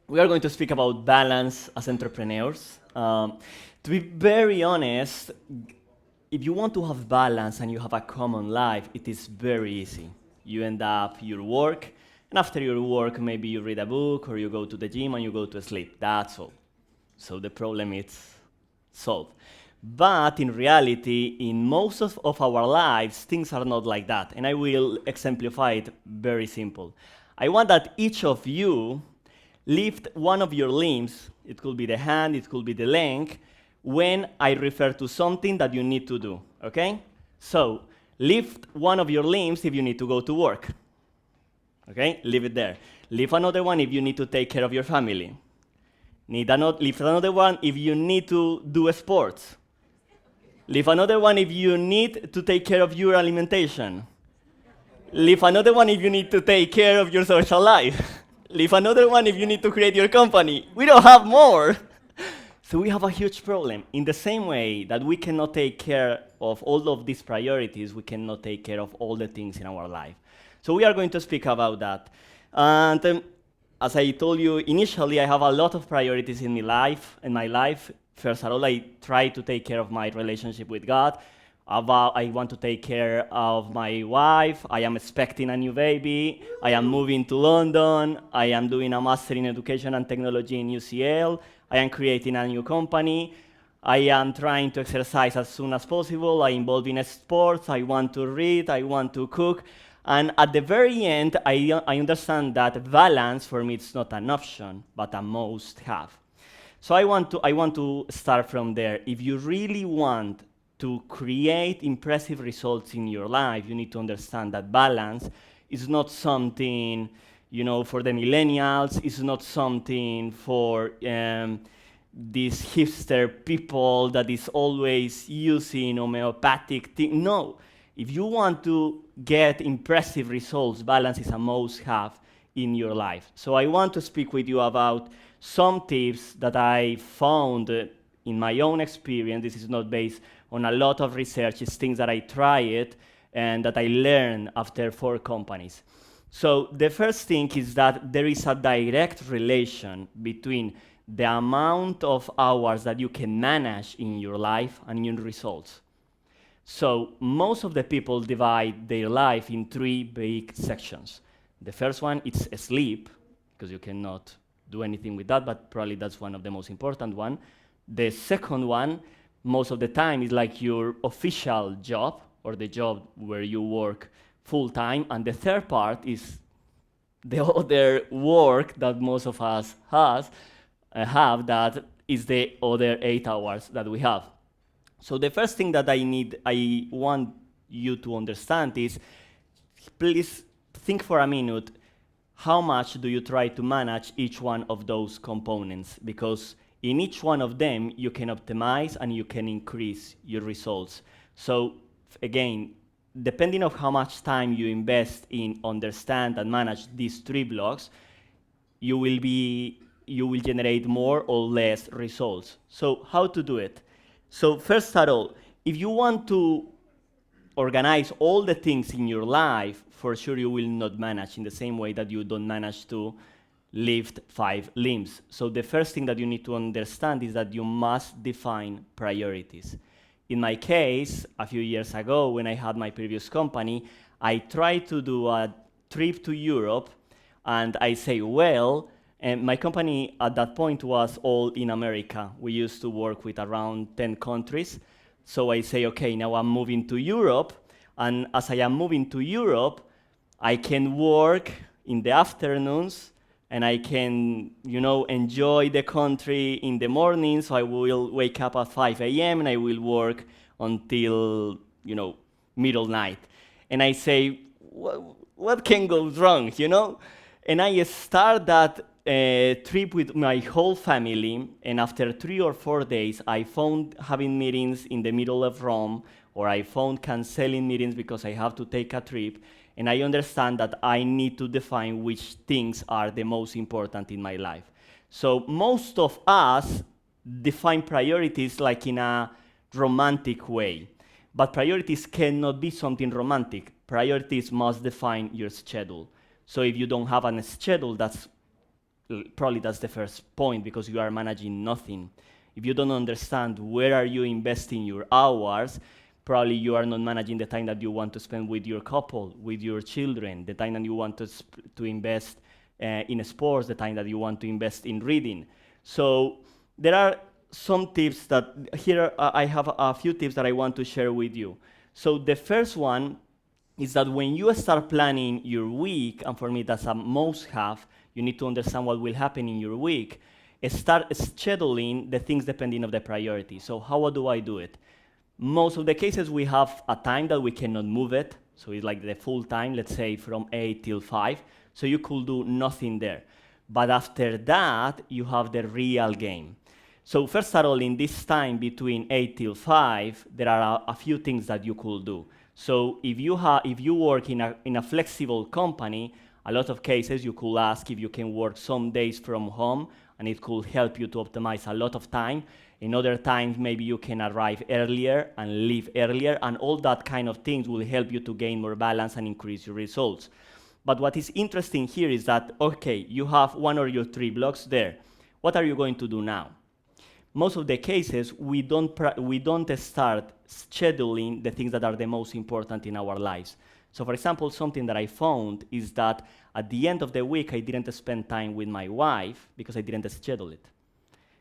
We are going to speak about balance as entrepreneurs. To be very honest, if you want to have balance and you have a common life, it is very easy. You end up your work, and after your work, maybe you read a book or you go to the gym and you go to sleep. That's all. So the problem is solved. But in reality, in most of our lives, things are not like that. And I will exemplify it very simple. I want that each of you lift one of your limbs, it could be the hand, it could be the leg, when I refer to something that you need to do, okay? So, lift one of your limbs if you need to go to work, okay? Leave it there. Lift another one if you need to take care of your family. Lift another one if you need to do sports. Lift another one if you need to take care of your alimentation. Lift another one if you need to take care of your social life. Leave another one if you need to create your company. We don't have more. So we have a huge problem. In the same way that we cannot take care of all of these priorities, we cannot take care of all the things in our life. So we are going to speak about that. And as I told you initially, I have a lot of priorities in my life. First of all, I try to take care of my relationship with God. I want to take care of my wife. I am expecting a new baby. I am moving to London. I am doing a master in education and technology in UCL. I am creating a new company. I am trying to exercise as soon as possible. I am involved in sports. I want to read. I want to cook. And at the very end, I understand that balance for me is not an option, but a must have. So I want to start from there. If you really want to create impressive results in your life, you need to understand that balance is not something, for the millennials. It's not something for these hipster people that is always using homeopathic thing. No, if you want to get impressive results, balance is a must-have in your life. So I want to speak with you about some tips that I found in my own experience. This is not based on a lot of research. It's things that I tried and that I learned after 4 companies. So the first thing is that there is a direct relation between the amount of hours that you can manage in your life and your results. So most of the people divide their life in 3 big sections. The first one is sleep, because you cannot do anything with that, but probably that's one of the most important one. The second one, most of the time, is like your official job or the job where you work full time. And the third part is the other work that most of us have, that is the other 8 hours that we have. So the first thing that I want you to understand is, please think for a minute, how much do you try to manage each one of those components? Because in each one of them, you can optimize and you can increase your results. So again, depending on how much time you invest in understand and manage these 3 blocks, you will generate more or less results. So how to do it? So first of all, if you want to organize all the things in your life, for sure you will not manage in the same way that you don't manage to lift 5 limbs. So the first thing that you need to understand is that you must define priorities. In my case, a few years ago, when I had my previous company, I tried to do a trip to Europe, and I say, well, and my company at that point was all in America. We used to work with around 10 countries. So I say, okay, now I'm moving to Europe, and as I am moving to Europe, I can work in the afternoons, and I can, enjoy the country in the morning. So I will wake up at 5 a.m. and I will work until, middle night. And I say, what can go wrong, And I start that trip with my whole family, and after 3 or 4 days, I found having meetings in the middle of Rome, or I found canceling meetings because I have to take a trip, and I understand that I need to define which things are the most important in my life. So most of us define priorities like in a romantic way, but priorities cannot be something romantic. Priorities must define your schedule. So if you don't have a schedule, that's Probably that's the first point, because you are managing nothing. If you don't understand where are you investing your hours, probably you are not managing the time that you want to spend with your couple, with your children, the time that you want to invest in sports, the time that you want to invest in reading. So there are some tips that here I have a few tips that I want to share with you. So the first one is that when you start planning your week, and for me that's a must-have, you need to understand what will happen in your week. Start scheduling the things depending on the priority. So how do I do it? Most of the cases we have a time that we cannot move it, so it's like the full time, let's say from 8 till 5, so you could do nothing there. But after that, you have the real game. So first of all, in this time between 8 till 5, there are a few things that you could do. So if you work in a flexible company, a lot of cases you could ask if you can work some days from home, and it could help you to optimize a lot of time. In other times, maybe you can arrive earlier and leave earlier, and all that kind of things will help you to gain more balance and increase your results. But what is interesting here is that, okay, you have 1 or 3 blocks there. What are you going to do now? Most of the cases, we don't start scheduling the things that are the most important in our lives. So for example, something that I found is that at the end of the week, I didn't spend time with my wife because I didn't schedule it.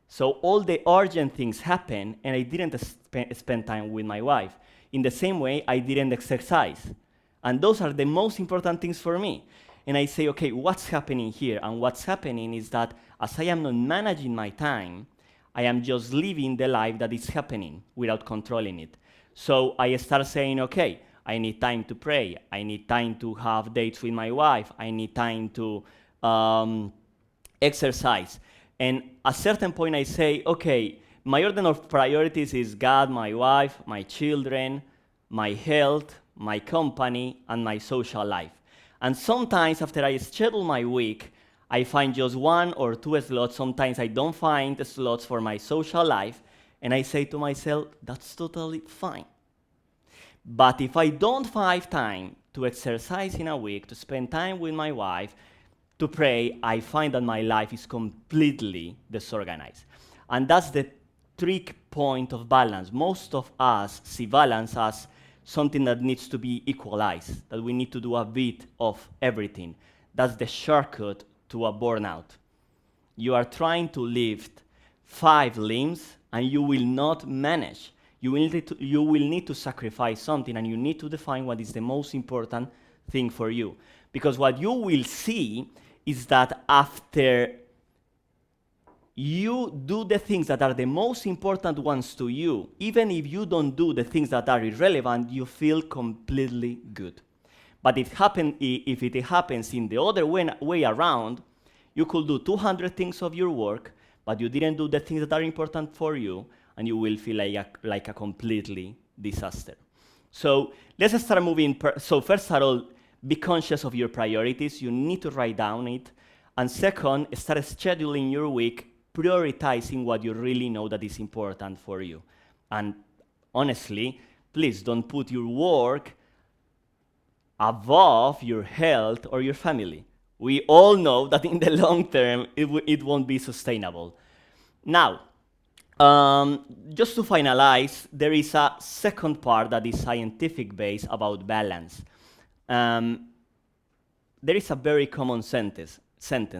So all the urgent things happen, and I didn't spend time with my wife. In the same way, I didn't exercise. And those are the most important things for me. And I say, okay, what's happening here? And what's happening is that as I am not managing my time, I am just living the life that is happening without controlling it. So I start saying, okay, I need time to pray. I need time to have dates with my wife. I need time to exercise. And at a certain point I say, okay, my order of priorities is God, my wife, my children, my health, my company, and my social life. And sometimes after I schedule my week, I find just 1 or 2 slots. Sometimes I don't find slots for my social life. And I say to myself, that's totally fine. But if I don't find time to exercise in a week, to spend time with my wife, to pray, I find that my life is completely disorganized. And that's the trick point of balance. Most of us see balance as something that needs to be equalized, that we need to do a bit of everything. That's the shortcut to a burnout. You are trying to lift 5 limbs and you will not manage. You will need to sacrifice something, and you need to define what is the most important thing for you. Because what you will see is that after you do the things that are the most important ones to you, even if you don't do the things that are irrelevant, you feel completely good. But if it happens in the other way around, you could do 200 things of your work, but you didn't do the things that are important for you, and you will feel like a completely disaster. So let's start moving. So first of all, be conscious of your priorities. You need to write down it. And second, start scheduling your week, prioritizing what you really know that is important for you. And honestly, please don't put your work above your health or your family. We all know that in the long term, it won't be sustainable. Now, just to finalize, there is a second part that is scientific based about balance. There is a very common sentence,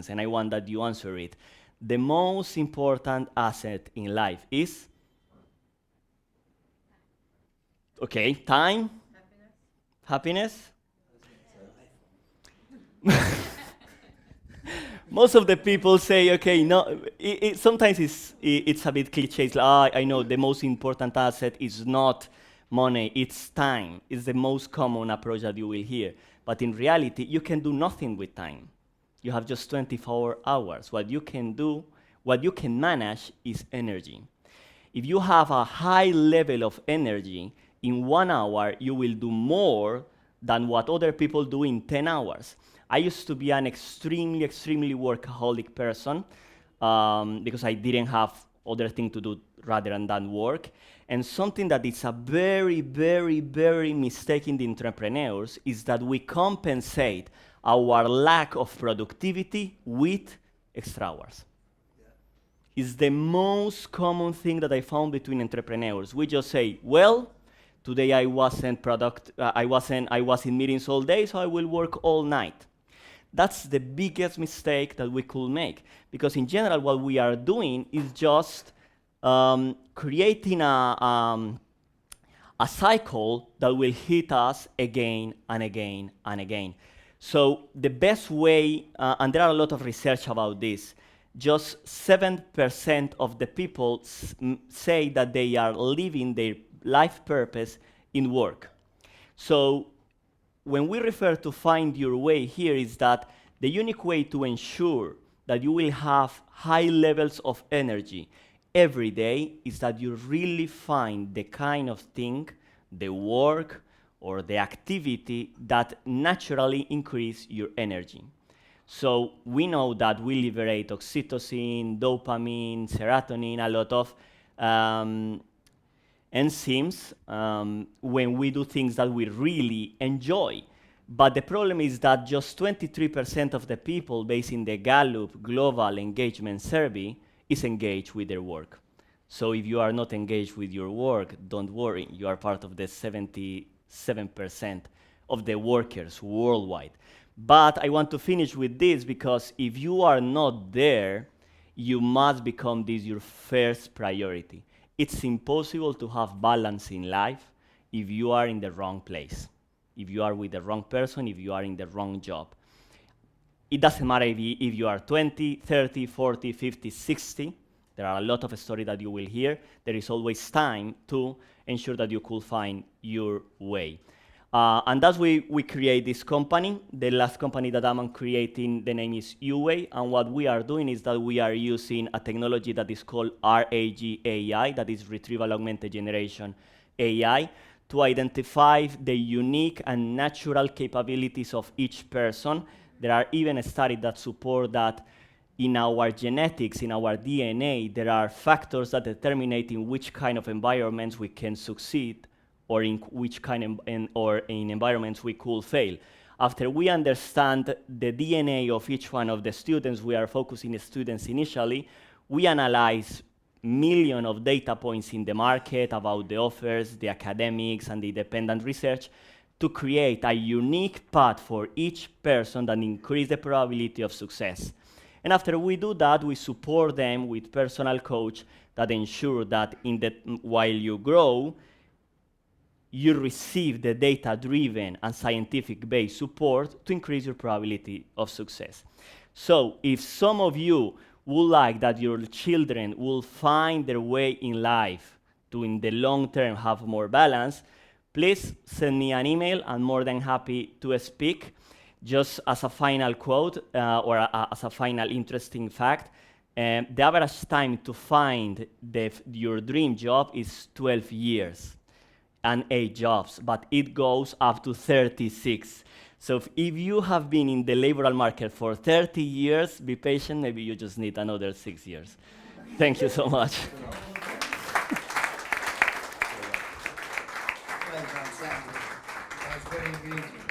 and I want that you answer it. The most important asset in life is? Okay, time? Happiness? Most of the people say, okay, no. Sometimes it's a bit cliche. I know the most important asset is not money, it's time. It's the most common approach that you will hear. But in reality, you can do nothing with time. You have just 24 hours. What you can manage is energy. If you have a high level of energy, in 1 hour, you will do more than what other people do in 10 hours. I used to be an extremely workaholic person because I didn't have other thing to do rather than work. And something that is a very mistake in the entrepreneurs is that we compensate our lack of productivity with extra hours. It's the most common thing that I found between entrepreneurs. We just say, well, today I was in meetings all day, so I will work all night. That's the biggest mistake that we could make, because in general, what we are doing is just creating a cycle that will hit us again and again and again. So the best way, and there are a lot of research about this, just 7% of the people say that they are living their life purpose in work. So when we refer to find your way here, is that the unique way to ensure that you will have high levels of energy every day is that you really find the kind of thing, the work or the activity that naturally increase your energy. So we know that we liberate oxytocin, dopamine, serotonin, a lot of enzymes when we do things that we really enjoy. But the problem is that just 23% of the people based in the Gallup Global Engagement Survey is engaged with their work. So if you are not engaged with your work, don't worry, you are part of the 77% of the workers worldwide. But I want to finish with this, because if you are not there, you must become this your first priority. It's impossible to have balance in life if you are in the wrong place, if you are with the wrong person, if you are in the wrong job. It doesn't matter if you are 20, 30, 40, 50, 60. There are a lot of stories that you will hear. There is always time to ensure that you could find your way. And that's why we create this company. The last company that I'm creating, the name is UWay. And what we are doing is that we are using a technology that is called RAG AI, that is Retrieval Augmented Generation AI, to identify the unique and natural capabilities of each person. There are even studies that support that in our genetics, in our DNA, there are factors that determine in which kind of environments we can succeed, or in which kind or in environments we could fail. After we understand the DNA of each one of the students, we are focusing students initially, we analyze millions of data points in the market about the offers, the academics, and the independent research to create a unique path for each person that increase the probability of success. And after we do that, we support them with personal coach that ensure that while you grow, you receive the data-driven and scientific-based support to increase your probability of success. So if some of you would like that your children will find their way in life to, in the long term, have more balance, please send me an email. I'm more than happy to speak. Just as a final quote, or as a final interesting fact, the average time to find your dream job is 12 years and 8 jobs, but it goes up to 36. So if you have been in the labor market for 30 years, be patient, maybe you just need another 6 years. Thank you so much. Well done, Santi. That was very engaging.